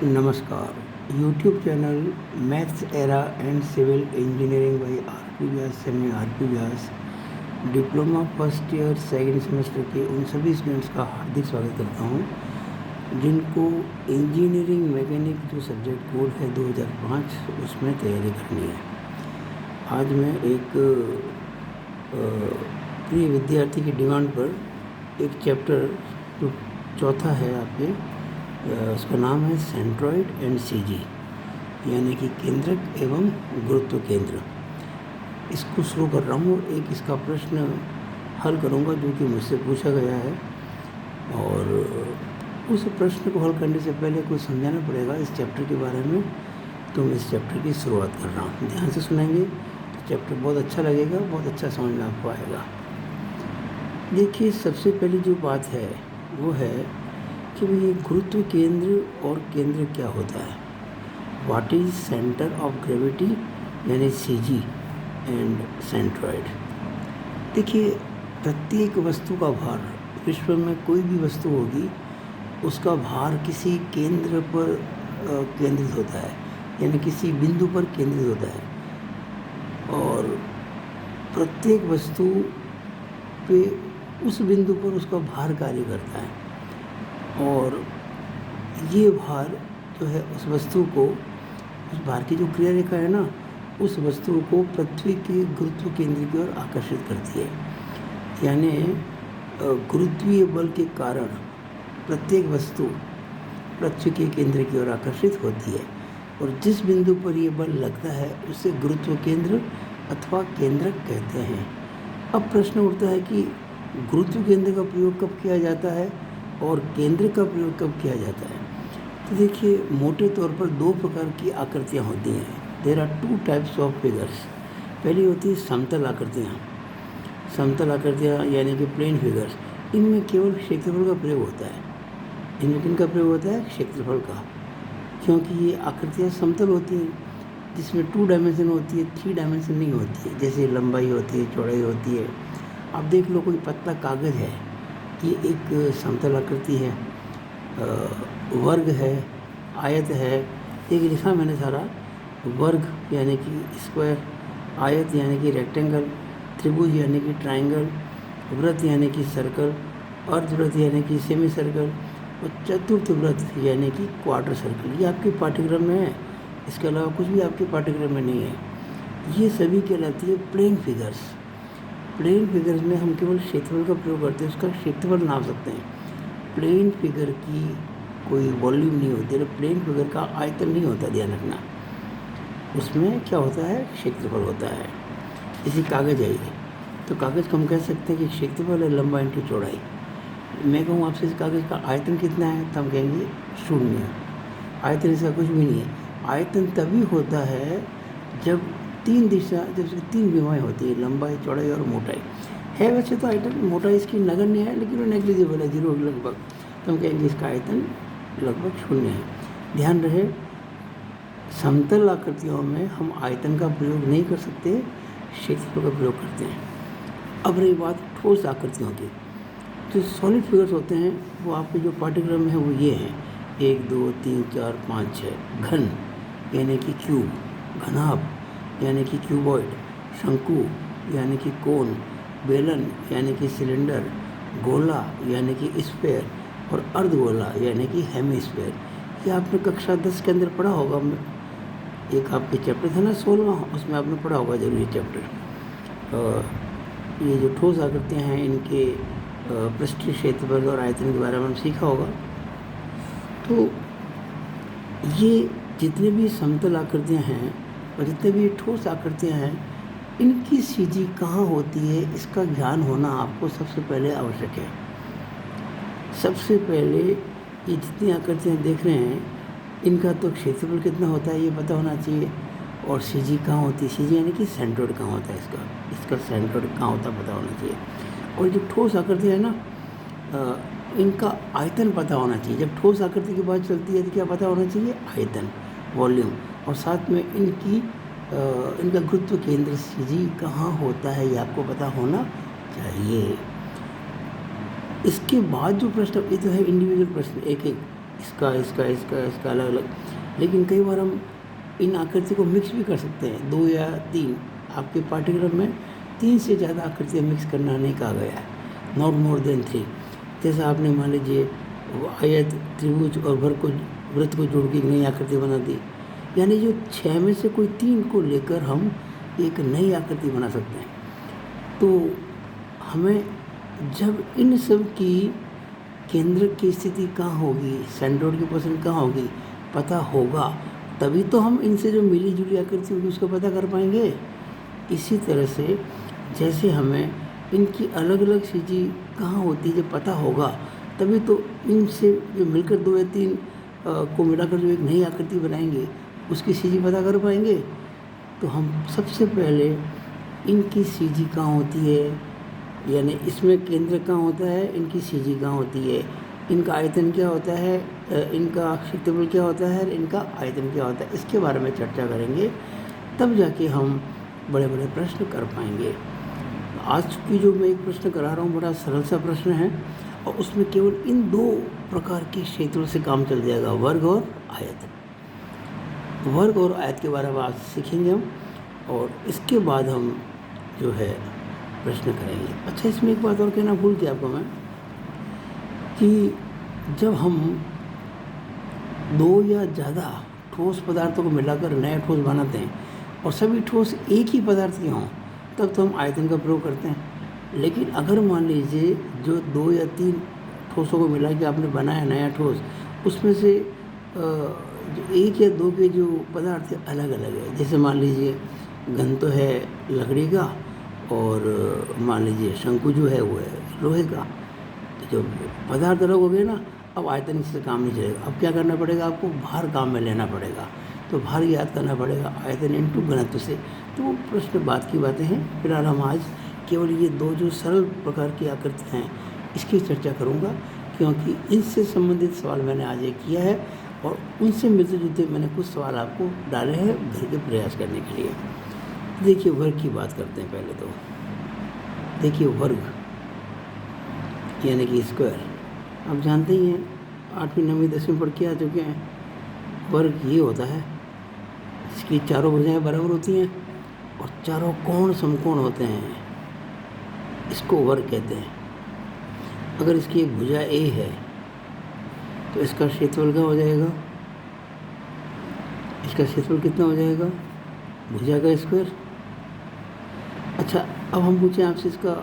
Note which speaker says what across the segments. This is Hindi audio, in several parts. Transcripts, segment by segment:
Speaker 1: नमस्कार। YouTube channel maths era and civil engineering by आर.पी. व्यास से मैं आर.पी. Vyas diploma first year second semester के उन सभी स्टूडेंट्स का हार्दिक स्वागत करता हूं जिनको इंजीनियरिंग मैकेनिक जो सब्जेक्ट कोड है 2005 उसमें तैयारी करनी है। आज मैं एक प्रिय विद्यार्थी की डिमांड पर एक चैप्टर जो चौथा है आपके उसका नाम है सेंट्रॉइड एंड सीजी, यानी कि केंद्रक एवं गुरुत्व केंद्र। इसको शुरू कर रहा हूँ। एक इसका प्रश्न हल करूँगा जो कि मुझसे पूछा गया है, और उस प्रश्न को हल करने से पहले कुछ समझाना पड़ेगा इस चैप्टर के बारे में। तो मैं इस चैप्टर की शुरुआत कर रहा हूँ। ध्यान से सुनेंगे तो चैप्टर बहुत अच्छा लगेगा, बहुत अच्छा समझ में आपको आएगा। देखिए, सबसे पहली जो बात है वो है कि ये गुरुत्व केंद्र और केंद्र क्या होता है। What is centre of gravity, यानी सीजी एंड सेंट्रॉइड। देखिए, प्रत्येक वस्तु का भार, विश्व में कोई भी वस्तु होगी उसका भार किसी केंद्र पर केंद्रित होता है, यानी किसी बिंदु पर केंद्रित होता है, और प्रत्येक वस्तु पे उस बिंदु पर उसका भार कार्य करता है। और ये भार जो है उस वस्तु को, उस भार की जो क्रिया रेखा है ना, उस वस्तु को पृथ्वी के गुरुत्व केंद्र की ओर आकर्षित करती है। यानी गुरुत्वीय बल के कारण प्रत्येक वस्तु पृथ्वी के केंद्र की ओर आकर्षित होती है, और जिस बिंदु पर ये बल लगता है उसे गुरुत्व केंद्र अथवा केंद्रक कहते हैं। अब प्रश्न उठता है कि गुरुत्व केंद्र का प्रयोग कब किया जाता है और केंद्र का प्रयोग कब किया जाता है। तो देखिए, मोटे तौर पर दो प्रकार की आकृतियाँ होती हैं। There are two types of figures. पहली होती है समतल आकृतियाँ। समतल आकृतियाँ यानी कि प्लेन फिगर्स, इनमें केवल क्षेत्रफल का प्रयोग होता है। इनमें किन का प्रयोग होता है? क्षेत्रफल का, क्योंकि ये आकृतियाँ समतल होती हैं जिसमें 2 डायमेंशन होती है, 3 डायमेंशन नहीं होती है। जैसे लंबाई होती है, चौड़ाई होती है। आप देख लो, कोई पतला कागज़ है, ये एक समतल आकृति है। वर्ग है, आयत है, एक लिखा मैंने सारा। वर्ग यानी कि स्क्वायर, आयत यानी कि रेक्टेंगल, त्रिभुज यानी कि ट्रायंगल, वृत्त यानी कि सर्कल, अर्धवृत्त यानी कि सेमी सर्कल, और चतुर्थ वृत्त यानी कि क्वार्टर सर्कल। ये आपके पाठ्यक्रम में है, इसके अलावा कुछ भी आपके पाठ्यक्रम में नहीं है। ये सभी कहलाती है प्लेन फिगर्स। प्लेन फिगर्स में हम केवल क्षेत्रफल का प्रयोग करते हैं, उसका क्षेत्रफल नाप सकते हैं। प्लेन फिगर की कोई वॉल्यूम नहीं होती है, प्लेन फिगर का आयतन नहीं होता, ध्यान रखना। उसमें क्या होता है? क्षेत्रफल होता है। इसी कागज़ है ये, तो कागज़ को हम कह सकते हैं कि क्षेत्रफल है लंबा इंटू चौड़ाई। मैं कहूँ आपसे इस कागज़ का आयतन कितना है, तो हम कहेंगे 0। आयतन इसका कुछ भी नहीं है। आयतन तभी होता है जब जब 3 विमाएँ होती है, लंबाई, चौड़ाई और मोटाई है। वैसे तो आयतन, मोटाई इसकी नगण्य है, लेकिन वो नेग्लिजिबल है, 0 लगभग, तो हम कहेंगे इसका आयतन लगभग 0 है। ध्यान रहे, समतल आकृतियों में हम आयतन का प्रयोग नहीं कर सकते, क्षेत्रफल का प्रयोग करते हैं। अब रही बात ठोस आकृतियों की, जो सॉलिड फिगर्स होते हैं वो आपके जो पाठ्यक्रम में है वो ये हैं: 1 2 3 4 5 6। घन यानी कि क्यूब, घनाभ यानी कि क्यूबॉइड, शंकु यानी कि कोन, बेलन यानी कि सिलेंडर, गोला यानी कि स्फेयर, और अर्धगोला यानी कि हेमिस्फेयर। ये आपने कक्षा 10 के अंदर पढ़ा होगा। एक आपके चैप्टर था ना 16वां, उसमें आपने पढ़ा होगा जरूर ये चैप्टर। ये जो ठोस आकृतियाँ हैं इनके पृष्ठीय क्षेत्रफल और आयतन के बारे में हम सीखा होगा। तो ये जितने भी समतल आकृतियाँ हैं और जितने भी ठोस आकृतियाँ हैं, इनकी सीजी कहाँ होती है, इसका ज्ञान होना आपको सबसे पहले आवश्यक है। सबसे पहले ये जितनी आकृतियाँ देख रहे हैं, इनका तो क्षेत्रफल कितना होता है ये पता होना चाहिए, और सीजी कहाँ होती है। सीजी यानी कि सेंट्रोइड कहाँ होता है, इसका सेंट्रोइड कहाँ होता है पता होना चाहिए। और जो ठोस आकृति है ना, इनका आयतन पता होना चाहिए। जब ठोस आकृति की बात चलती है तो क्या पता होना चाहिए? आयतन, वॉल्यूम, और साथ में इनका गुरुत्व केंद्र सीजी कहाँ होता है ये आपको पता होना चाहिए। इसके बाद जो प्रश्न, ये तो है इंडिविजुअल प्रश्न, एक एक इसका इसका इसका इसका अलग अलग। लेकिन कई बार हम इन आकृति को मिक्स भी कर सकते हैं, 2 या 3। आपके पाठ्यक्रम में 3 से ज़्यादा आकृतियाँ मिक्स करना नहीं कहा गया है, नॉट मोर देन 3। जैसे आपने मान लीजिए आयत, त्रिभुज और वृत्त को जोड़ के एक नई आकृति बना दी, यानी जो 6 में से कोई 3 को लेकर हम एक नई आकृति बना सकते हैं। तो हमें जब इन सब की केंद्र की स्थिति कहाँ होगी, सेंट्रोइड की पोजीशन कहाँ होगी, पता होगा, तभी तो हम इनसे जो मिली जुली आकृति होगी उसको पता कर पाएंगे। इसी तरह से जैसे हमें इनकी अलग अलग चीज़ी कहाँ होती है जब पता होगा, तभी तो इनसे जो मिलकर 2 या 3 को मिलाकर जो एक नई आकृति बनाएंगे उसकी सीजी पता कर पाएंगे। तो हम सबसे पहले इनकी सीजी कहाँ होती है, यानी इसमें केंद्र कहाँ होता है, इनकी सीजी कहाँ होती है, इनका आयतन क्या होता है, इनका क्षेत्रफल क्या होता है, इनका आयतन क्या होता है, इसके बारे में चर्चा करेंगे। तब जाके हम बड़े बड़े प्रश्न कर पाएंगे। आज की जो मैं एक प्रश्न करा रहा हूँ बड़ा सरल सा प्रश्न है, और उसमें केवल इन 2 प्रकार के क्षेत्रों से काम चल जाएगा, वर्ग और आयत। वर्ग और आयत के बारे में आज सीखेंगे हम, और इसके बाद हम जो है प्रश्न करेंगे। अच्छा, इसमें एक बात और कहना भूल गया आपको मैं, कि जब हम 2 या ज़्यादा ठोस पदार्थों को मिलाकर नया ठोस बनाते हैं और सभी ठोस एक ही पदार्थ के हों, तब तो हम आयतन का प्रयोग करते हैं। लेकिन अगर मान लीजिए जो 2 या 3 ठोसों को मिला के आपने बनाया नया ठोस, उसमें से जो 1 या 2 के जो पदार्थ है अलग अलग है। जैसे मान लीजिए घन तो है लकड़ी का, और मान लीजिए शंकु जो है वो है लोहे का। तो जब पदार्थ अलग हो गए ना, अब आयतन से काम नहीं चलेगा। अब क्या करना पड़ेगा, आपको भार काम में लेना पड़ेगा। तो भार याद करना पड़ेगा आयतन इनटू घनत्व से। तो वो प्रश्न बात की बातें हैं। फिलहाल हम आज केवल ये 2 जो सरल प्रकार की आकृतियाँ हैं इसकी चर्चा करूँगा, क्योंकि इनसे संबंधित सवाल मैंने आज एक किया है, और उनसे मिलते जुलते मैंने कुछ सवाल आपको डाले हैं घर के प्रयास करने के लिए। देखिए वर्ग की बात करते हैं पहले तो। देखिए वर्ग यानी कि स्क्वायर, आप जानते ही हैं, 8वीं 9वीं 10वीं पढ़ के आ चुके हैं। वर्ग ये होता है इसकी चारों भुजाएं बराबर होती हैं और चारों कोण समकोण होते हैं, इसको वर्ग कहते हैं। अगर इसकी एक भुजा ए है तो इसका क्षेत्रफल क्या हो जाएगा, इसका क्षेत्रफल कितना हो जाएगा, भुजा का स्क्वायर। अच्छा, अब हम पूछें आपसे इसका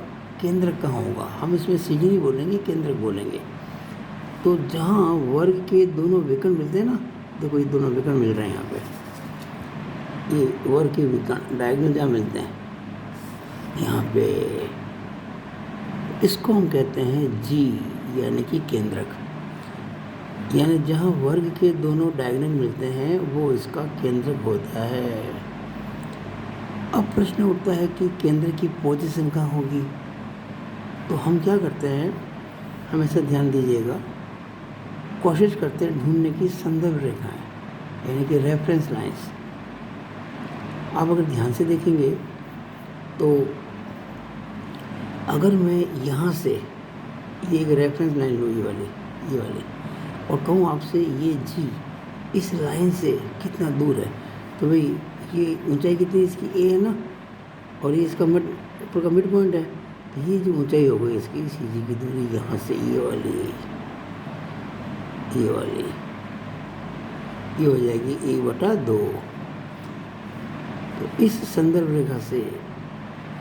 Speaker 1: केंद्र कहाँ होगा, हम इसमें सीधी नहीं बोलेंगे, केंद्र बोलेंगे। तो जहाँ वर्ग के दोनों विकर्ण मिलते हैं ना, देखो ये दोनों विकर्ण मिल रहे हैं यहाँ पे, ये वर्ग के विकर्ण डायगोनल जहाँ मिलते हैं यहाँ पे, इसको हम कहते हैं जी यानी कि केंद्रक। यानी जहाँ वर्ग के दोनों डायगोनल मिलते हैं वो इसका केंद्रक होता है। अब प्रश्न उठता है कि केंद्र की पोजीशन कहाँ होगी। तो हम क्या करते हैं, हमेशा ध्यान दीजिएगा, कोशिश करते हैं ढूंढने की संदर्भ रेखाएं यानी कि रेफरेंस लाइंस। आप अगर ध्यान से देखेंगे तो अगर मैं यहाँ से ये एक रेफरेंस लाइन लूँ, ये वाली और कहूँ आपसे ये जी इस लाइन से कितना दूर है, तो भाई ये ऊंचाई कितनी इसकी ए है ना, और ये इसका मिड पॉइंट है। तो ये जो ऊंचाई हो गई इसकी सी जी की दूरी यहाँ से ये वाली ये हो जाएगी a/2। तो इस संदर्भ रेखा से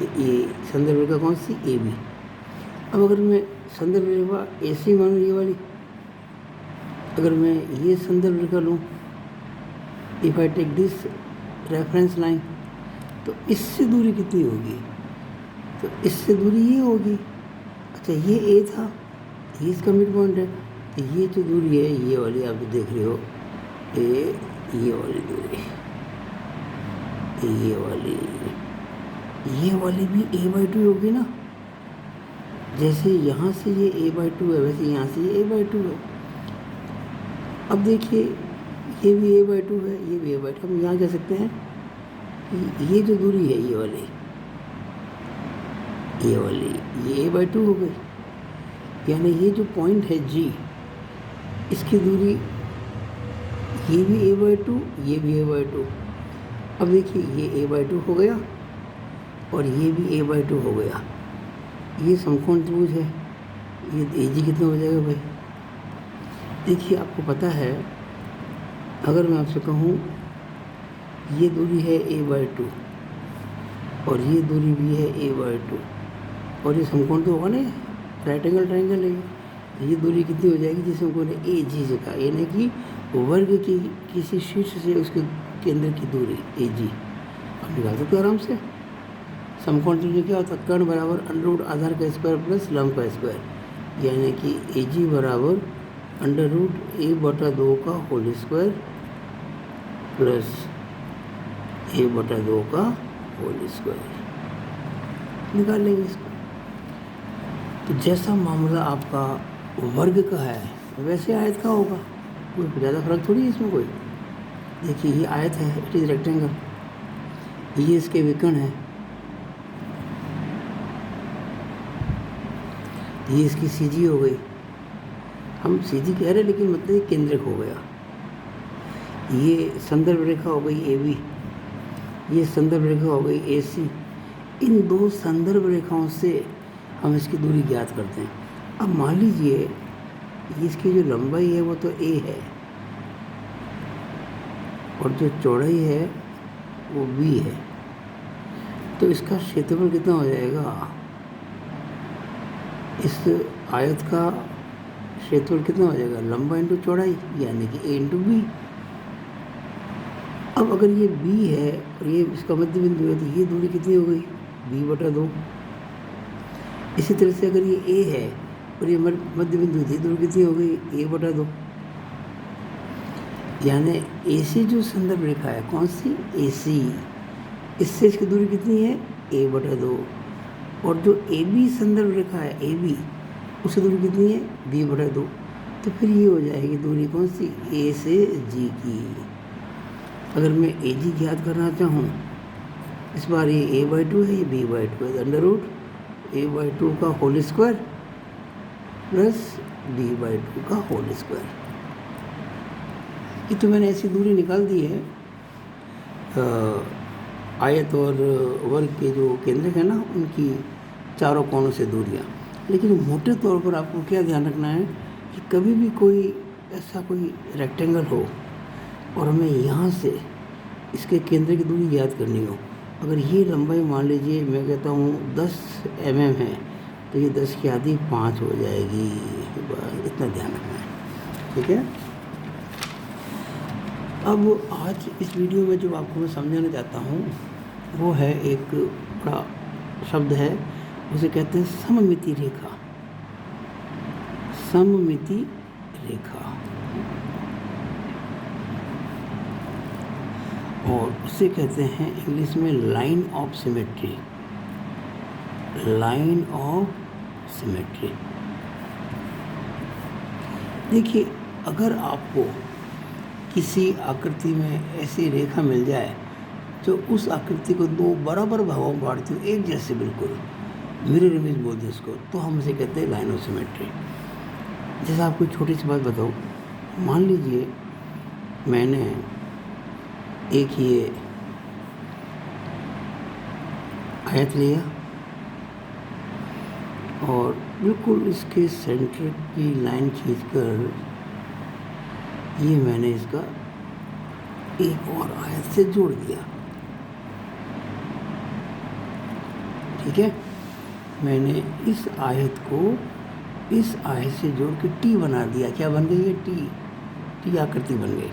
Speaker 1: ये संदर्भ रेखा कौन सी, ए बी। अब अगर मैं संदर्भ रेखा ए सी मानूँ, ये वाली, अगर मैं ये संदर्भ रेखा लूँ, if I take this reference line, तो इससे दूरी कितनी होगी, तो इससे दूरी ये होगी। अच्छा, ये ए था, ये इसका मिड पॉइंट है, तो ये जो दूरी है ये वाली आप देख रहे हो, ये वाली दूरी, ये वाली भी a/2 होगी ना। जैसे यहाँ से ये a/2 है, वैसे यहाँ से ये a/2 है। अब देखिए ये भी a/2 है, ये भी a/2। हम यहाँ कह सकते हैं कि ये जो दूरी है ये वाली ये a/2 हो गई। यानी ये जो पॉइंट है G, इसकी दूरी ये भी a/2, ये भी a/2। अब देखिए ये a/2 हो गया और ये भी a/2 हो गया। ये समकोण त्रिभुज है। ये AG कितना हो जाएगा भाई? देखिए आपको पता है, अगर मैं आपसे कहूँ ये दूरी है a/2 और ये दूरी भी है a/2 और ये समकोण तो होगा ना, राइट एंगल ट्रायंगल है। ये दूरी कितनी हो जाएगी? जिसे हमको AG से कहा, यानी कि वर्ग की किसी शीर्ष से उसके केंद्र की दूरी AG। आप निकाल सकते हो आराम से। समकोण त्रिभुज क्या होता है? कर्ण बराबर अंडर आधार का स्क्वायर प्लस लंब का स्क्वायर, यानी कि AG बराबर √a/2 का होल स्क्वायर प्लस a/2 का होल स्क्वायर। निकाल लेंगे इसको। तो जैसा मामला आपका वर्ग का है वैसे आयत का होगा। कोई ज़्यादा फर्क थोड़ी है इसमें कोई। देखिए ये आयत है, इट इज़ रेक्टेंगल। ये इसके विकर्ण है, ये इसकी CG हो गई। हम CG कह रहे हैं लेकिन मतलब ये केंद्रक हो गया। ये संदर्भ रेखा हो गई AB, ये संदर्भ रेखा हो गई AC। इन दो संदर्भ रेखाओं से हम इसकी दूरी ज्ञात करते हैं। अब मान लीजिए इसकी जो लंबाई है वो तो A है और जो चौड़ाई है वो B है, तो इसका क्षेत्रफल कितना हो जाएगा? इस आयत का क्षेत्रफल कितना हो जाएगा? लंबाई इंटू चौड़ाई, यानी कि A इंटू B। अब अगर ये B है और ये इसका मध्य बिंदु है तो ये दूरी कितनी हो गई? B/2। इसी तरह से अगर ये A है और ये मध्य बिंदु थी, दूरी कितनी हो गई? A/2। यानी AC जो संदर्भ रेखा है, कौन सी? AC, इससे इसकी दूरी कितनी है? A/2। और जो AB संदर्भ रेखा है AB, उसकी दूरी कितनी है? B/2। तो फिर ये हो जाएगी दूरी कौन सी? A से G की। अगर मैं AG ज्ञात करना चाहूँ, इस बार ये a/2 है, ये b/2 है, √a/2 का होल स्क्वायर प्लस b/2 का होल स्क्वायर। ये तो मैंने ऐसी दूरी निकाल दी है। आयत और वर्ग के जो केंद्र है ना, उनकी चारों कोनों से दूरियाँ। लेकिन मोटे तौर पर आपको क्या ध्यान रखना है कि कभी भी कोई ऐसा कोई रेक्टेंगल हो और हमें यहाँ से इसके केंद्र की दूरी ज्ञात करनी हो, अगर ये लंबाई मान लीजिए मैं कहता हूँ 10 mm है, तो ये 10 की आधी 5 हो जाएगी। बस इतना ध्यान रखना है, ठीक है। अब आज इस वीडियो में जो आपको मैं समझाना चाहता हूँ वो है एक बड़ा शब्द है, उसे कहते हैं सममिति रेखा। सममिति रेखा, और उसे कहते हैं इंग्लिश में line of symmetry. Line of symmetry. देखिए, अगर आपको किसी आकृति में ऐसी रेखा मिल जाए जो उस आकृति को दो बराबर भागों में बांटती हो, एक जैसे बिल्कुल मिरर इमेज बोलते हैं इसको, तो हम इसे कहते हैं लाइन ऑफ सिमेट्री। जैसे आपको छोटी सी बात बताऊं, मान लीजिए मैंने एक ये आयत लिया और बिल्कुल इसके सेंटर की लाइन खींचकर ये मैंने इसका एक और आयत से जोड़ दिया, ठीक है। मैंने इस आयत को इस आयत से जोड़ के टी बना दिया। क्या बन गई है? टी आकृति बन गई।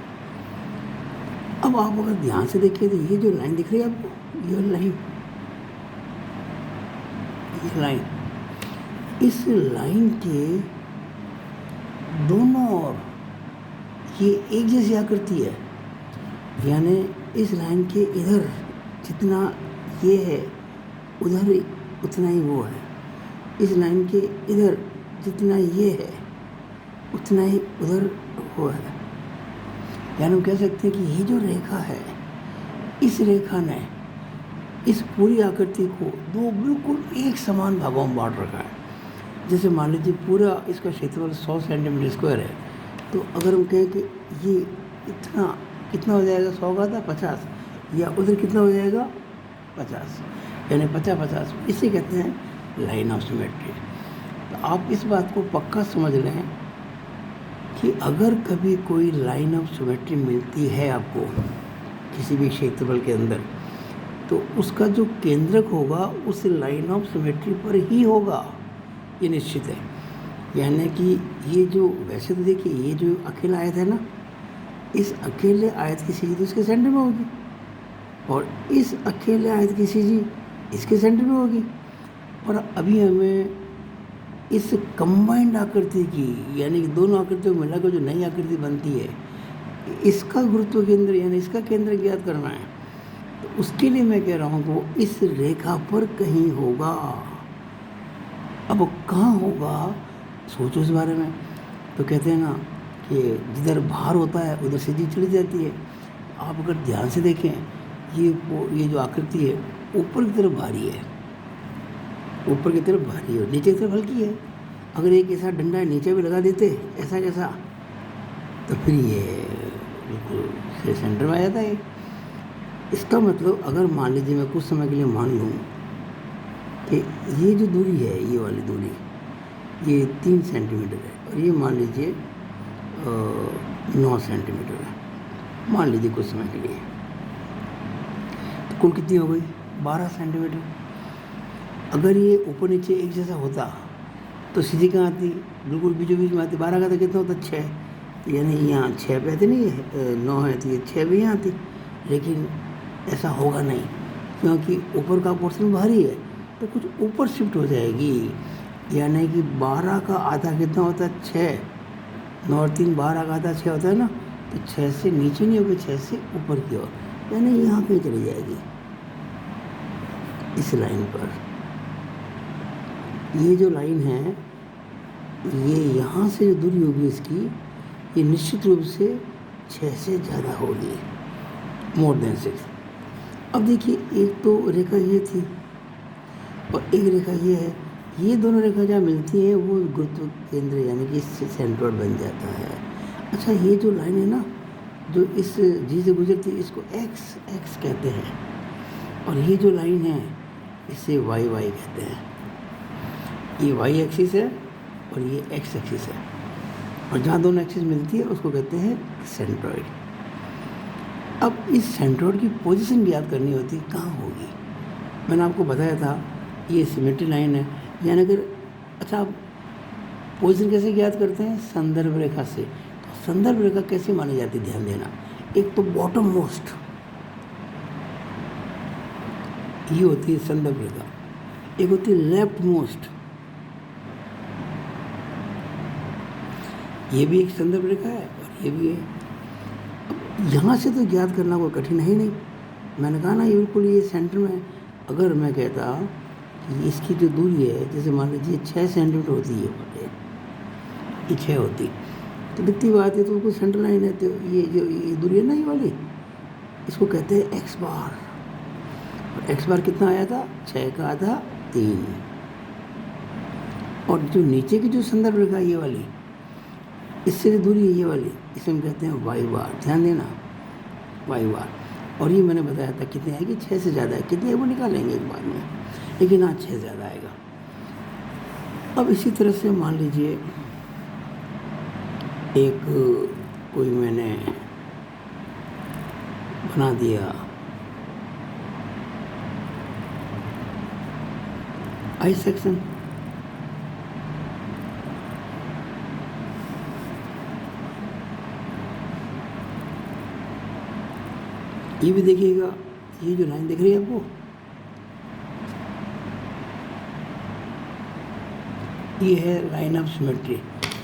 Speaker 1: अब आप अगर ध्यान से देखिए तो ये जो लाइन दिख रही है आपको, ये लाइन, इस लाइन के दोनों ओर ये एक जैसी आकृति है, यानी इस लाइन के इधर जितना ये है उधर उतना ही वो है, इस लाइन के इधर जितना ये है उतना ही उधर वो है। यानी हम कह सकते हैं कि ये जो रेखा है, इस रेखा ने इस पूरी आकृति को दो बिल्कुल एक समान भागों में बांट रखा है। जैसे मान लीजिए पूरा इसका क्षेत्रफल 100 सेंटीमीटर स्क्वायर है, तो अगर हम कहें कि ये इतना कितना हो जाएगा, 100 का था 50, या उधर कितना हो जाएगा 50, यानी 50-50, इसे कहते हैं लाइन ऑफ सिमेट्री। तो आप इस बात को पक्का समझ लें कि अगर कभी कोई लाइन ऑफ सिमेट्री मिलती है आपको किसी भी क्षेत्रफल के अंदर, तो उसका जो केंद्रक होगा उस लाइन ऑफ सिमेट्री पर ही होगा, ये निश्चित है। यानी कि ये जो, वैसे तो देखिए ये जो अकेला आयत है ना, इस अकेले आयत की सीधी तो इसके सेंटर में होगी, और इस अकेले आयत की सीधी इसके सेंटर में होगी। और अभी हमें इस कंबाइंड आकृति की, यानी कि दोनों आकृतियों को मिलाकर जो नई आकृति बनती है, इसका गुरुत्व केंद्र यानी इसका केंद्र ज्ञात करना है। तो उसके लिए मैं कह रहा हूँ कि वो इस रेखा पर कहीं होगा। अब कहाँ होगा, सोचो इस बारे में। तो कहते हैं ना कि जिधर भार होता है उधर सीधी चली जाती है। आप अगर ध्यान से देखें, ये जो आकृति है ऊपर की तरफ भारी है, ऊपर की तरफ भारी है, नीचे की तरफ हल्की है। अगर एक ऐसा डंडा नीचे भी लगा देते ऐसा कैसा, तो फिर ये बिल्कुल सेंटर में आ जाता है। इसका मतलब अगर मान लीजिए मैं कुछ समय के लिए मान लूँ कि ये जो दूरी है, ये वाली दूरी, ये 3 सेंटीमीटर है, और ये मान लीजिए 9 सेंटीमीटर है, मान लीजिए कुछ समय के लिए, तो कुल कितनी हो गई 12 सेंटीमीटर। अगर ये ऊपर नीचे एक जैसा होता तो सीधी कहाँ आती, बिल्कुल बीचों बीच में आती। 12 का तो कितना होता 6, तो यानी यहाँ 6 पे आती नहीं है, 9 है तो ये 6 भी यहाँ आती। लेकिन ऐसा होगा नहीं, क्योंकि ऊपर का पोर्शन भारी है तो कुछ ऊपर शिफ्ट हो जाएगी। यानी कि 12 का आधा कितना होता है 6, 9 और 3 12 का आधा 6 होता है ना, तो 6 से नीचे नहीं होगी, 6 से ऊपर की ओर, यानी यहाँ कहीं चली जाएगी इस लाइन पर। ये जो लाइन है, ये यहाँ से जो दूरी होगी इसकी, ये निश्चित रूप से 6 से ज़्यादा होगी, मोर देन 6। अब देखिए एक तो रेखा ये थी और एक रेखा ये है, ये दोनों रेखा जहाँ मिलती हैं वो गुरुत्व केंद्र यानी कि इससे सेंट्रोइड बन जाता है। अच्छा, ये जो लाइन है ना जो इस जी से गुजरती है, इसको एक्स कहते हैं, और ये जो लाइन है इसे वाई कहते हैं। ये वाई एक्सिस है और ये एक्स एक्सिस है, और जहाँ दोनों एक्सिस मिलती है उसको कहते हैं सेंट्रोइड। अब इस सेंट्रोइड की पोजीशन भी याद करनी होती है, कहाँ होगी। मैंने आपको बताया था ये सिमेट्री लाइन है, यानी अगर, अच्छा आप पोजीशन कैसे ज्ञात करते हैं, संदर्भ रेखा से। तो संदर्भ रेखा कैसे मानी जाती है, ध्यान देना। एक तो बॉटम मोस्ट ये होती है संदर्भ रेखा, एक होती है लेफ्ट मोस्ट, ये भी एक संदर्भ रेखा है और ये भी है। अब यहाँ से तो ज्ञात करना कोई कठिन है ही नहीं। मैंने कहा ना ये बिल्कुल ये सेंटर में। अगर मैं कहता कि इसकी जो दूरी है, जैसे मान लीजिए 6 सेंटीमीटर होती है, ये 6 होती, तो दिखती बात है, तो उसको सेंटर लाइन है, तो ये जो ये दूरी है ना ये वाली, इसको कहते हैं एक्स बार। और एक्स बार कितना आया था, 6 का आधा 3। और जो नीचे की जो संदर्भ रेखा ये वाली, इससे जो दूरी है ये वाली, इसे हम कहते हैं वाई बार। ध्यान देना, वाई बार। और ये मैंने बताया था कितने आएगी, 6 से ज़्यादा है, कितने वो निकालेंगे एक बार में, लेकिन हाँ 6 ज़्यादा आएगा। अब इसी तरह से मान लीजिए एक कोई मैंने बना दिया आई सेक्शन, ये भी देखिएगा, ये जो लाइन दिख रही है आपको, ये है लाइन ऑफ सिमेट्री,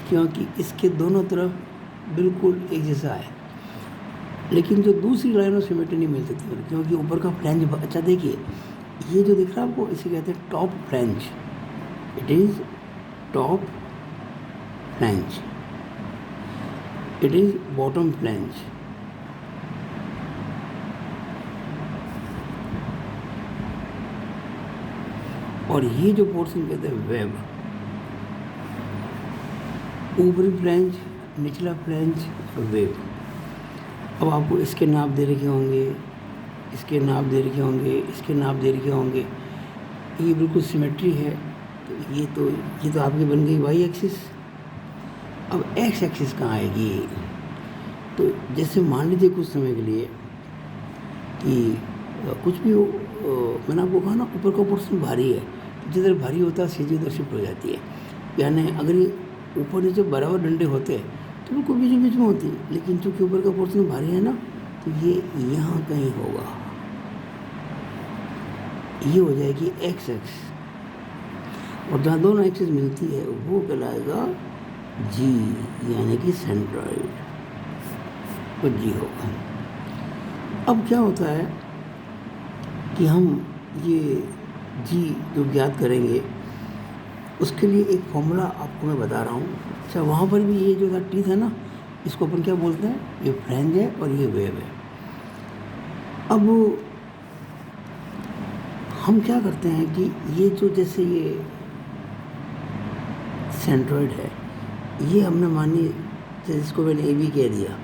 Speaker 1: क्योंकि इसके दोनों तरफ बिल्कुल एक जैसा है। लेकिन जो दूसरी लाइन ऑफ सिमेट्री नहीं मिल सकती, क्योंकि ऊपर का फ्लैंज, अच्छा देखिए ये जो दिख रहा है आपको, इसे कहते हैं top flange. It is top flange, it is bottom flange. और ये जो पोर्शन कहते हैं वेब, ऊपरी फ्लैंज निचला फ्लैंज वेव। अब आपको इसके नाप दे रखे होंगे, इसके नाप दे रखे होंगे, इसके नाप दे रखे होंगे। ये बिल्कुल सिमेट्री है। तो ये तो आपकी बन गई वाई एक्सिस। अब एक्स एक्सिस कहाँ आएगी? तो जैसे मान लीजिए कुछ समय के लिए कि कुछ भी हो, मैंने आपको कहा ना ऊपर का पोर्शन भारी है, जिधर भारी होता है सीधी उधर शिफ्ट हो जाती है। यानी अगर ये ऊपर नीचे बराबर डंडे होते तो बिल्कुल बीच बीच में होती, लेकिन चूँकि ऊपर का पोर्शन भारी है ना, तो ये यहाँ कहीं होगा, ये हो जाएगी एक्स एक्स। और जहाँ दोनों एक्सिस मिलती है वो कहलाएगा जी, यानी कि सेंट्रॉइड, तो जी होगा। अब क्या होता है कि हम ये जी जो ज्ञात करेंगे उसके लिए एक फॉर्मूला आपको मैं बता रहा हूँ। अच्छा, वहाँ पर भी ये जो था टीथ है ना, इसको अपन क्या बोलते हैं? ये फ्लैंज है और ये वेव है। अब हम क्या करते हैं कि ये जो जैसे ये सेंट्रॉइड है, ये हमने मानी जिसको मैंने ए बी कह दिया,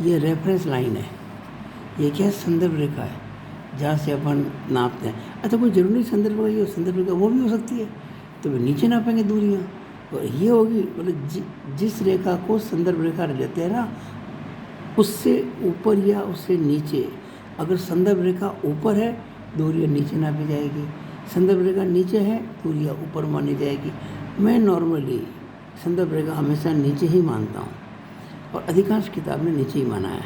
Speaker 1: ये रेफरेंस लाइन है। ये क्या संदर्भ रेखा है जहाँ से अपन नापते हैं। अच्छा, कोई जरूरी संदर्भ रेखा, ये संदर्भ रेखा वो भी हो सकती है, तो वे नीचे नापेंगे दूरियाँ, और ये होगी मतलब जिस रेखा को संदर्भ रेखा लेते हैं ना, उससे ऊपर या उससे नीचे। अगर संदर्भ रेखा ऊपर है, दूरियाँ नीचे नापी जाएगी। संदर्भ रेखा नीचे है, दूरियाँ ऊपर मानी जाएगी। मैं नॉर्मली संदर्भ रेखा हमेशा नीचे ही मानता हूँ, और अधिकांश किताब में नीचे ही माना है।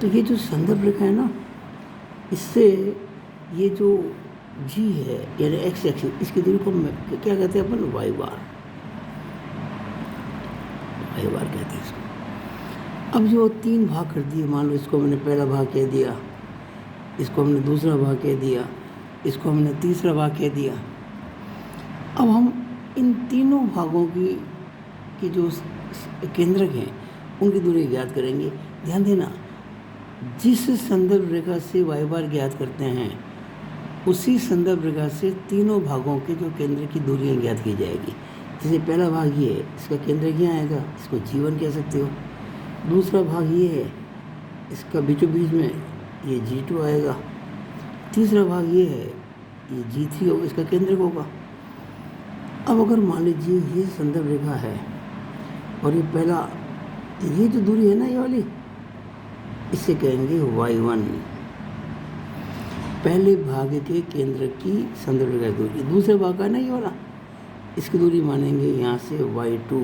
Speaker 1: तो ये जो संदर्भ रेखा है ना, इससे ये जो जी है यानी एक्स एक्सिस, इसकी दूरी को क्या कहते हैं अपन? वाई बार, वाई बार कहते हैं इसको। अब जो 3 भाग कर दिए, मान लो इसको मैंने पहला भाग कह दिया, इसको हमने दूसरा भाग कह दिया, इसको हमने तीसरा भाग कह दिया। अब हम इन तीनों भागों की जो केंद्रक हैं उनकी दूरी ज्ञात करेंगे। ध्यान देना, जिस संदर्भ रेखा से वाई बार ज्ञात करते हैं उसी संदर्भ रेखा से तीनों भागों के जो केंद्र की दूरियां ज्ञात की जाएगी। जैसे पहला भाग ये है, इसका केंद्र क्या आएगा? इसको G1 कह सकते हो। दूसरा भाग ये है, इसका बीचों बीच में ये G2 आएगा। तीसरा भाग ये है, ये G3 होगा, इसका केंद्र होगा। अब अगर मान लीजिए ये संदर्भ रेखा है और ये पहला, ये जो दूरी है ना ये वाली, इसे कहेंगे y1, पहले भाग के केंद्र की संदर्भ रेखा दूरी। दूसरे भाग का ना ये वाला, इसकी दूरी मानेंगे यहाँ से y2।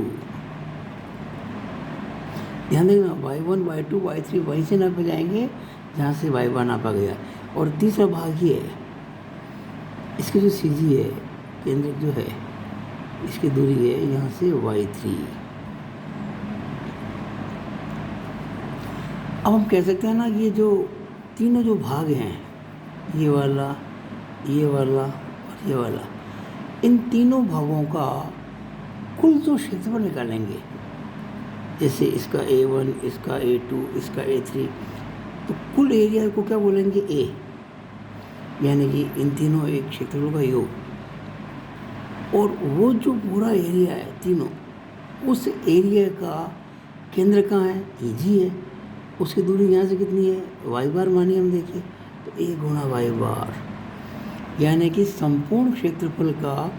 Speaker 1: ध्यान देना, y1, y2, y3 वहीं से नापे जाएंगे जहाँ से y1 नापा गया। और तीसरा भाग ये है, इसकी जो CG है, केंद्र जो है, इसकी दूरी है यहाँ से y3। अब हम कह सकते हैं ना, ये जो तीनों जो भाग हैं, ये वाला, ये वाला और ये वाला, इन तीनों भागों का कुल जो क्षेत्रफल निकालेंगे, जैसे इसका A1, इसका A2, इसका A3, तो कुल एरिया को क्या बोलेंगे? A, यानी कि इन तीनों एक क्षेत्रफल का योग। और वो जो पूरा एरिया है तीनों, उस एरिया का केंद्र कहाँ है? ये G है। उसकी दूरी यहाँ से कितनी है? वाई बार मानी हम, देखिए, तो A गुणा वाई बार, यानी कि संपूर्ण क्षेत्रफल का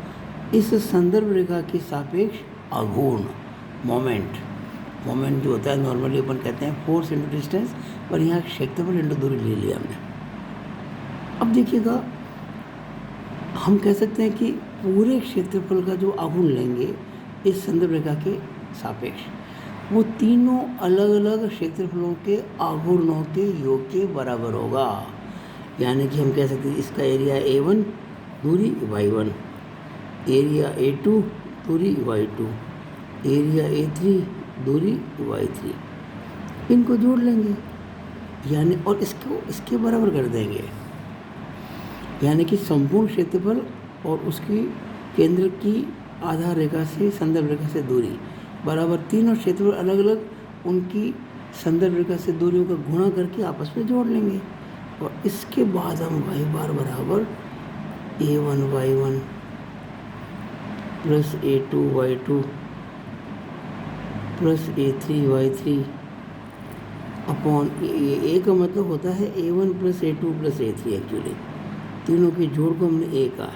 Speaker 1: इस संदर्भ रेखा के सापेक्ष आघूर्ण, मोमेंट जो होता है नॉर्मली अपन कहते हैं फोर्स इंटू डिस्टेंस, और यहाँ क्षेत्रफल इंटू दूरी ले लिया हमने। अब देखिएगा, हम कह सकते हैं कि पूरे क्षेत्रफल का जो आघूर्ण लेंगे इस संदर्भ रेखा के सापेक्ष, वो तीनों अलग अलग क्षेत्रफलों के आघूर्णों के योग के बराबर होगा। यानी कि हम कह सकते हैं इसका एरिया A1, दूरी y1, एरिया A2, दूरी y2, एरिया A3, दूरी y3, इनको जोड़ लेंगे यानी, और इसके बराबर कर देंगे, यानी कि संपूर्ण क्षेत्रफल और उसकी केंद्र की आधार रेखा से संदर्भ रेखा से दूरी बराबर, तीनों क्षेत्रफल अलग अलग, उनकी संदर्भ रेखा से दूरियों का गुणा करके आपस में जोड़ लेंगे। और इसके बाद हम वाई बार बराबर A1 y1 plus A2 y2 plus A3Y3 upon ए का मतलब होता है A1 plus A2 plus A3 actually तीनों के जोड़ को हमने ए का।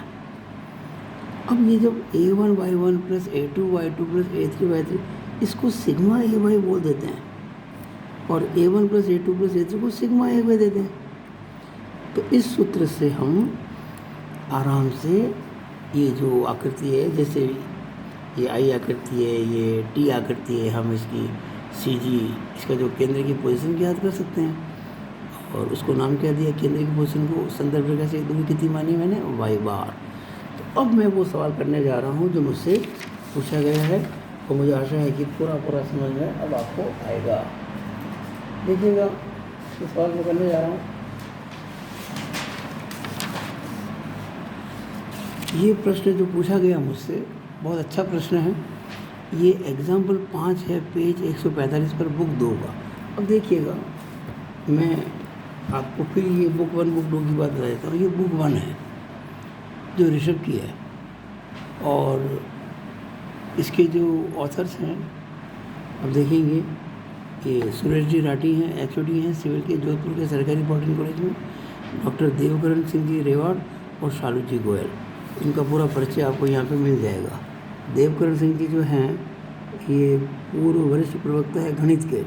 Speaker 1: अब ये जब A1Y1 plus A2Y2 plus A3Y3 इसको सिग्मा ए वाई बोल देते हैं और A1 plus A2 plus A3 को सिग्मा ए वाई देते हैं। तो इस सूत्र से हम आराम से ये जो आकृति है, जैसे ये आई आकृति है, ये टी आकृति है, हम इसकी सी जी इसका जो केंद्र की पोजीशन याद कर सकते हैं और उसको नाम क्या दिया केंद्र की पोजीशन को, संदर्भ रेखा से दूरी कितनी मानी मैंने, वाई बार। तो अब मैं वो सवाल करने जा रहा हूँ जो मुझसे पूछा गया है और मुझे आशा है कि पूरा समझ में अब आपको आएगा। देखिएगा इस सवाल को करने जा रहा हूँ। ये प्रश्न जो पूछा गया मुझसे बहुत अच्छा प्रश्न है। ये एग्जाम्पल 5 है, पेज 145 पर, बुक 2 का। अब देखिएगा मैं आपको फिर ये बुक 1 बुक 2 की बात बता देता हूँ। ये बुक 1 है जो ऋषभ की है और इसके जो ऑथर्स हैं अब देखेंगे ये सुरेश जी राठी हैं, एचओडी हैं सिविल के जोधपुर के सरकारी पॉलिटेक्निक कॉलेज में, डॉक्टर देवकरण सिंह जी रेवाड़ और शालू जी गोयल। इनका पूरा परिचय आपको यहाँ पे मिल जाएगा। देवकरण सिंह जी जो हैं ये पूर्व वरिष्ठ प्रवक्ता है गणित के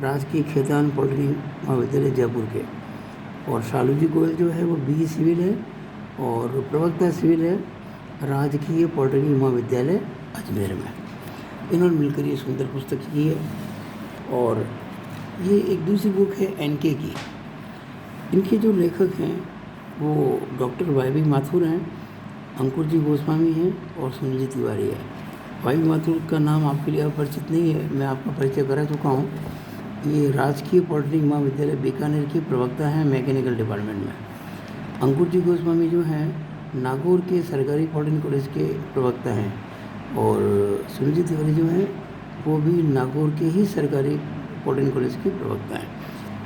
Speaker 1: राजकीय खेतान पॉलिटेक्निक महाविद्यालय जयपुर के, और शालू जी गोयल जो है वो BE सिविल है और प्रवक्ता सिविल है राजकीय पॉलिटेक्निक महाविद्यालय अजमेर में। इन्होंने मिलकर ये सुंदर पुस्तक की है। और ये एक दूसरी बुक है NK की। इनके जो लेखक हैं वो डॉक्टर YB माथुर हैं, अंकुर जी गोस्वामी हैं और सुनील जी तिवारी है। YB माथुर का नाम आपके लिए अपरिचित नहीं है, मैं आपका परिचय करा चुका हूँ। ये राजकीय पॉलिटेक्निक महाविद्यालय बीकानेर के प्रवक्ता हैं मैकेनिकल डिपार्टमेंट में। अंकुर जी गोस्वामी जो हैं नागौर के सरकारी पॉलिटेक्निक कॉलेज के प्रवक्ता हैं और सुनील जी तिवारी जो हैं वो भी नागौर के ही सरकारी पॉलिटेक्निक कॉलेज के प्रवक्ता हैं।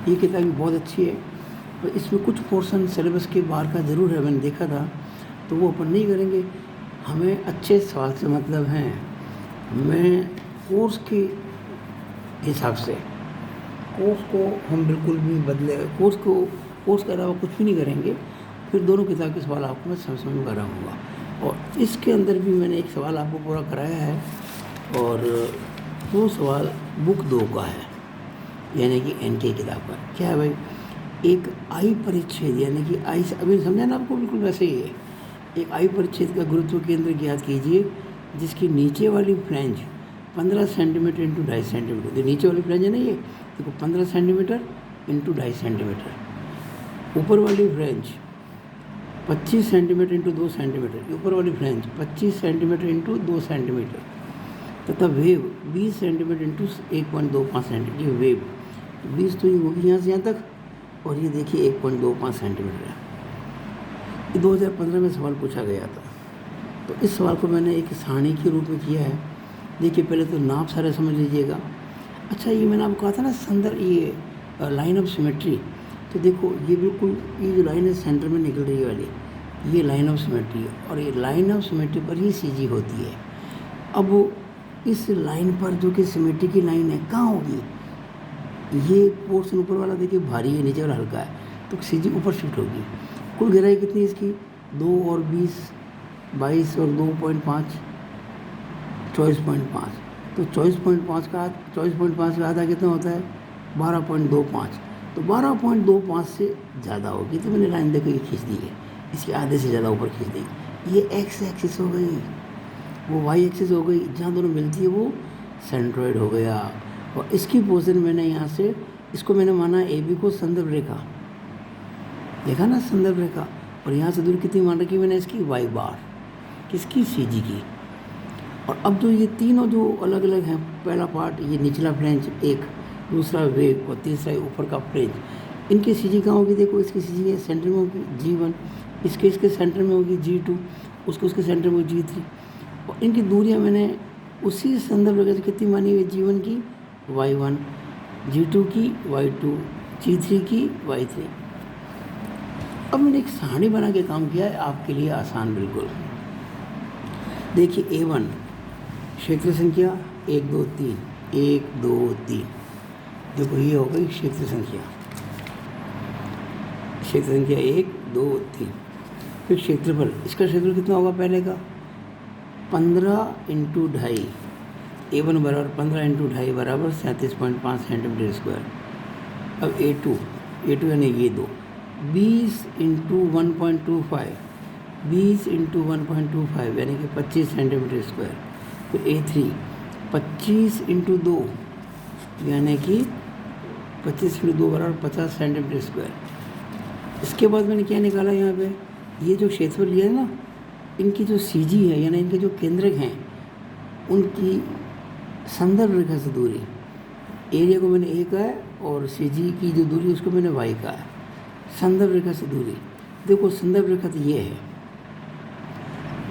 Speaker 1: ये किताब भी बहुत अच्छी है और इसमें कुछ पोर्शन सिलेबस के बाहर का ज़रूर है, मैंने देखा था, तो वो अपन नहीं करेंगे। हमें अच्छे सवाल से मतलब हैं। मैं कोर्स के हिसाब से कोर्स को हम बिल्कुल भी बदले, कोर्स के अलावा कुछ भी नहीं करेंगे। फिर दोनों किताब के सवाल आपको मैं समझ में कराऊँगा। और इसके अंदर भी मैंने एक सवाल आपको पूरा कराया है और वो सवाल बुक 2 का है, यानी कि NK किताब का। क्या है भाई, एक आई परिच्छेद यानी कि आई से अभी समझा ना आपको, बिल्कुल वैसे ही है। एक आई परिच्छेद का गुरुत्व केंद्र ज्ञात कीजिए जिसकी नीचे वाली फ्लैंज 15 सेंटीमीटर इंटू 2.5 सेंटीमीटर, नीचे वाली फ्लैंज है ना ये देखो 15 सेंटीमीटर इंटू 2.5 सेंटीमीटर, ऊपर वाली फ्लैंज 25 सेंटीमीटर इंटू 2 सेंटीमीटर, ऊपर वाली फ्लैंज 25 सेंटीमीटर इंटू 2 सेंटीमीटर, तथा वेव 20 सेंटीमीटर इंटू 1.25 सेंटीमीटर। ये वेव 20 तो ये होगी यहाँ से यहाँ तक, और ये देखिए 1.25 सेंटीमीटर है। ये 2015 में सवाल पूछा गया था। तो इस सवाल को मैंने एक सारणी के रूप में किया है। देखिए पहले तो नाप सारे समझ लीजिएगा। अच्छा ये मैंने आपको कहा था ना संदर्भ, ये लाइन ऑफ सिमेट्री, तो देखो ये बिल्कुल ये जो लाइन है सेंटर में निकल रही है वाली, ये लाइन ऑफ सिमेट्री है और ये लाइन ऑफ सिमेट्री पर ही CG होती है। अब इस लाइन पर जो कि सिमेट्री की लाइन है कहाँ होगी, ये पोर्शन ऊपर वाला देखिए भारी है, नीचे वाला हल्का है, तो CG ऊपर शिफ्ट होगी। कुल गहराई कितनी है इसकी, 2 और 20 22 और 2.5 24.5, तो 24.5 का आधा कितना होता है 12.25, तो 12.25 से ज़्यादा होगी। तो मैंने लाइन देखो ये खींच दी है, इसके आधे से ज़्यादा ऊपर खींच दी। ये X एक्सिस हो गई, वो Y एक्सिस हो गई, जहाँ दोनों मिलती है वो सेंट्रॉइड हो गया। और इसकी पोजीशन मैंने यहाँ से इसको मैंने माना AB को संदर्भ रेखा, देखा ना संदर्भ रेखा, और यहाँ से दूरी कितनी मान रखी मैंने इसकी Y बार, किसकी CG की। और अब जो ये तीनों जो अलग अलग हैं, पहला पार्ट ये निचला फ्लैंज एक, दूसरा वेव और तीसरा ऊपर का फ्लैंज, इनकी CG कहाँ होगी, देखो इसकी CG है सेंटर में होगी G1, इसके सेंटर में होगी G2, उसके सेंटर में होगी G3, और इनकी दूरियाँ मैंने उसी संदर्भ रेखा से कितनी मानी हुई, G1 की Y1, G2 की Y2, G3 की Y3। अब मैंने एक सारणी बना के काम किया है आपके लिए आसान बिल्कुल। देखिए A1 क्षेत्र संख्या 1 2 3, 1 2 3। देखो ये हो गई क्षेत्र संख्या 1 2 3। फिर क्षेत्रफल, इसका क्षेत्रफल कितना होगा पहले का 15 इंटू 2.5। A1 बराबर 15 इंटू 2.5 बराबर 37.5 सेंटीमीटर स्क्वायर। अब A2 यानी ये दो 20 इंटू 1.25, 20 इंटू 1.25 यानी कि 25 सेंटीमीटर स्क्वायर। फिर A3 25 इंटू 2 यानी कि 25 इंटू 2 बराबर 50 सेंटीमीटर स्क्वायर। इसके बाद मैंने क्या निकाला यहाँ पे, ये जो क्षेत्रफल लिया है ना, इनकी जो CG है यानी इनके जो केंद्रक हैं उनकी संदर्भ रेखा से दूरी, एरिया को मैंने A का है और CG की जो दूरी उसको मैंने Y का है। संदर्भ रेखा से दूरी, देखो संदर्भ रेखा तो ये है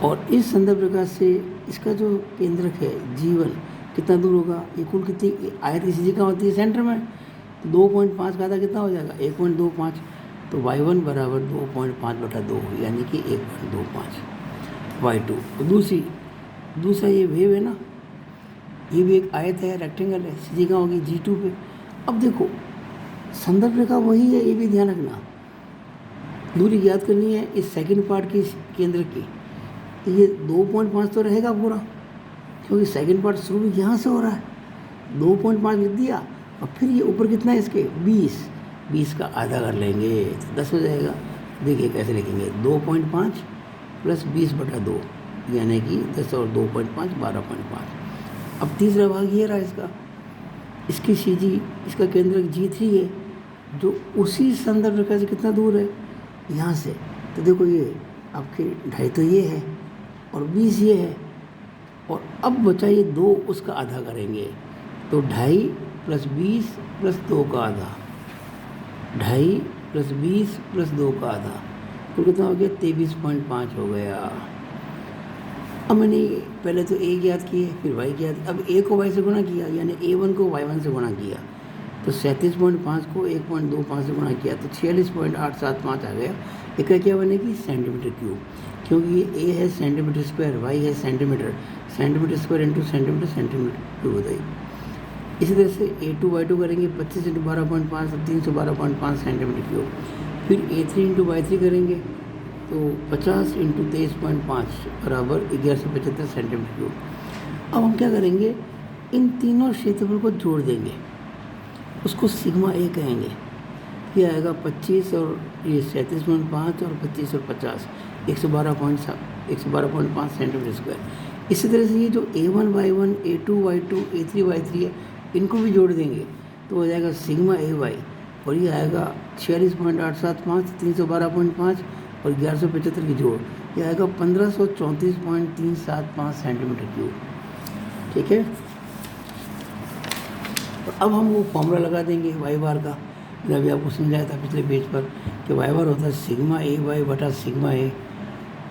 Speaker 1: और इस संदर्भ रेखा से इसका जो केंद्रक है G1 कितना दूर होगा, ये कुल कितनी आयत की CG कहाँ होती है सेंटर में, 2.5 का आधा कितना हो जाएगा 1.25। तो Y1 बराबर 2.5/2 यानी कि 1.25। Y2 दूसरा ये वेव है ना, ये भी एक आयत है, रेक्टेंगल है, CG कहाँ होगी G2 पे। अब देखो संदर्भ रेखा वही है, ये भी ध्यान रखना। दूरी ज्ञात करनी है इस सेकंड पार्ट की केंद्र की, तो ये 2.5 तो रहेगा पूरा, क्योंकि सेकंड पार्ट शुरू भी यहाँ से हो रहा है। 2.5 लिख दिया और फिर ये ऊपर कितना है इसके 20 का आधा कर लेंगे तो 10 हो जाएगा। देखिए कैसे लिखेंगे 2.5 प्लस 20/2 यानी कि 10 और 2.5 12.5। अब तीसरा भाग ये रहा इसका, इसकी CG इसका केंद्रक G3 है जो उसी संदर्भ रेखा से कितना दूर है यहाँ से। तो देखो ये आपके 2.5 तो ये है और 20 ये है, और अब बचा ये 2 उसका आधा करेंगे तो 2.5 प्लस 20 प्लस 2 का आधा, 2.5 प्लस 20 प्लस 2 का आधा, तो कितना हो गया 23.5 हो गया। अब मैंने पहले तो A ज्ञात किए फिर Y ज्ञात, अब A को Y से गुणा किया यानी A1 को Y1 से गुणा किया तो 37.5 को 1.25 से गुणा किया तो 46.875 आ गया। इसका क्या बनेगी सेंटीमीटर क्यूब, क्योंकि ये A है सेंटीमीटर स्क्वायर, Y है centimetre square into centimetre cube बताइए। इसी तरह से A2 Y2 करेंगे 25 इंटू 12.5 तो 312.5 सेंटीमीटर क्यूब। फिर A3 इंटू Y3 करेंगे तो 50 इंटू 23.5 बराबर 1175 सेंटीमीटर क्यूब। अब हम क्या करेंगे, इन तीनों क्षेत्रफल को जोड़ देंगे, उसको सिग्मा A कहेंगे। ये आएगा 25 और ये 37.5 और 25 और 50 112.5 सेंटीमीटर स्क्वायर। इसी तरह से ये जो A1 Y1 A2 Y2 A3 Y3 है इनको भी जोड़ देंगे तो हो जाएगा सिग्मा AY, और ये आएगा 46.875 312.5 और 1175 की जोड़, ये आएगा 1534.375 सेंटीमीटर क्यूब। ठीक है, और अब हम वो फॉर्मूला लगा देंगे वाई बार का, मैंने अभी आपको समझाया था पिछले पेज पर कि वाई बार होता है सिग्मा AY बटा सिग्मा A।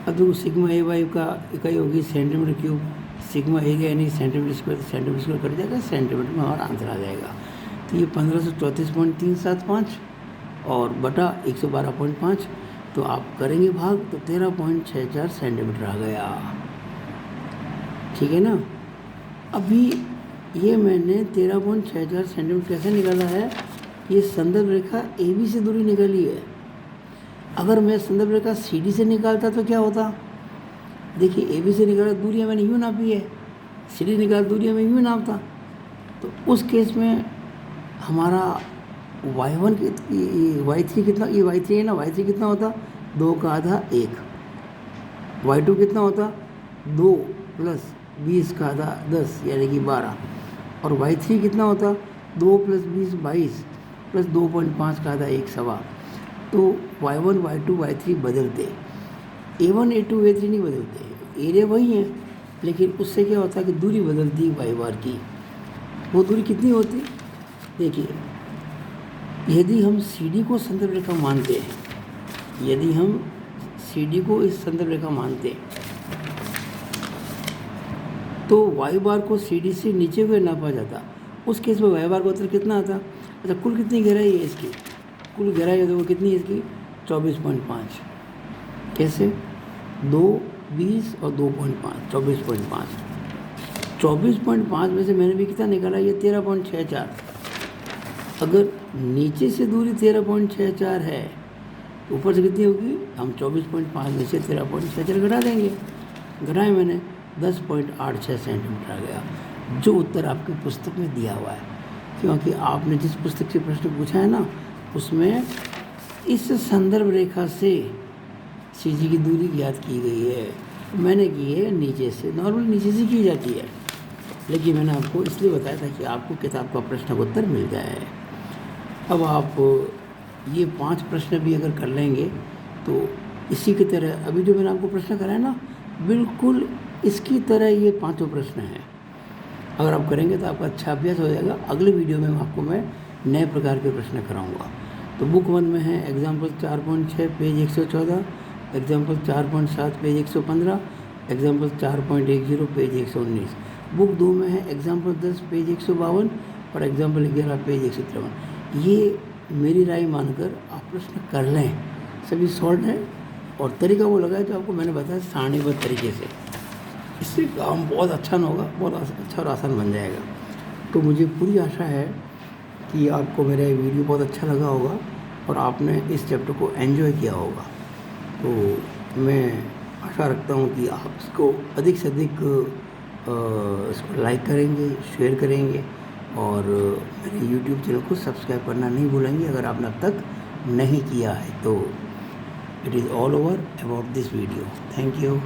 Speaker 1: अब देखो सिग्मा AY का इकाई होगी सेंटीमीटर क्यूब, सिग्मा A का यानी सेंटीमीटर स्क्वायर कट जाएगा, सेंटीमीटर में हमारा आंसर आ जाएगा। तो ये 1534.375 और बटा 112.5, तो आप करेंगे भाग तो 13.64 सेंटीमीटर आ गया। ठीक है ना। अभी ये मैंने 13.64 सेंटीमीटर कैसे निकाला है, ये संदर्भ रेखा AB से दूरी निकाली है। अगर मैं संदर्भ रेखा CD से निकालता तो क्या होता, देखिए AB से निकाला दूरियाँ मैंने यूँ नापी है, CD निकाल दूरियाँ मैं यूँ नापता, तो उस केस में हमारा Y1 Y3 कितना, ये Y3 है ना, Y3 कितना होता 2 का आधा 1, Y2 कितना होता 2 प्लस 20 का आधा 10 यानी कि 12, और Y3 कितना होता 2 प्लस 20 22 प्लस 2.5 का आधा 1 सवा। तो Y1 Y2 Y3 बदलते, A1 A2 A3 नहीं बदलते, एरिया वही है, लेकिन उससे क्या होता है कि दूरी बदलती है वाई बार की। वो दूरी कितनी होती, देखिए यदि हम CD को संदर्भ रेखा मानते हैं, यदि हम CD को इस संदर्भ रेखा मानते हैं तो वाई बार को CD से नीचे हुए नापा जाता, उस केस में वाई बार का उत्तर कितना आता। अच्छा कुल कितनी गहराई है इसकी, कुल गहराई है देखो कितनी है इसकी 24.5, कैसे 2 20 और 2.5 24.5। 24.5 में से मैंने भी कितना निकाला, ये 13.64। अगर नीचे से दूरी 13.64 है, ऊपर से कितनी होगी, हम 24.5 में से 13.64 घटा देंगे। घटाए मैंने 10.86 सेंटीमीटर आ गया, जो उत्तर आपकी पुस्तक में दिया हुआ है। क्योंकि आपने जिस पुस्तक से प्रश्न पूछा है ना, उसमें इस संदर्भ रेखा से सीजी की दूरी ज्ञात की गई है। मैंने की है नीचे से, नॉर्मल नीचे से की जाती है, लेकिन मैंने आपको इसलिए बताया था कि आपको किताब का प्रश्न उत्तर मिल जाए। अब आप ये 5 प्रश्न भी अगर कर लेंगे तो इसी की तरह अभी जो मैंने आपको प्रश्न कराया ना, बिल्कुल इसकी तरह ये 5 प्रश्न हैं। अगर आप करेंगे तो आपका अच्छा अभ्यास हो जाएगा। अगले वीडियो में आपको मैं नए प्रकार के प्रश्न कराऊंगा। तो बुक 1 में है example 4.6 page 114, example 4.7 page 115, example 4.10 page 119। Book 2 में है एग्जाम्पल 10 पेज 152 और एग्जाम्पल 11 पेज 153। ये मेरी राय मानकर आप प्रश्न कर लें, सभी सॉल्व है। और तरीका वो लगा है जो आपको मैंने बताया सारणीबद्ध तरीके से। इससे काम बहुत अच्छा ना होगा, बहुत अच्छा और आसान बन जाएगा। तो मुझे पूरी आशा है कि आपको मेरा ये वीडियो बहुत अच्छा लगा होगा और आपने इस चैप्टर को एंजॉय किया होगा। तो मैं आशा रखता हूँ कि आप इसको अधिक से अधिक इसको लाइक करेंगे, शेयर करेंगे और मेरे यूट्यूब चैनल को सब्सक्राइब करना नहीं भूलेंगे अगर आपने अब तक नहीं किया है तो। It is all over about this video. Thank you.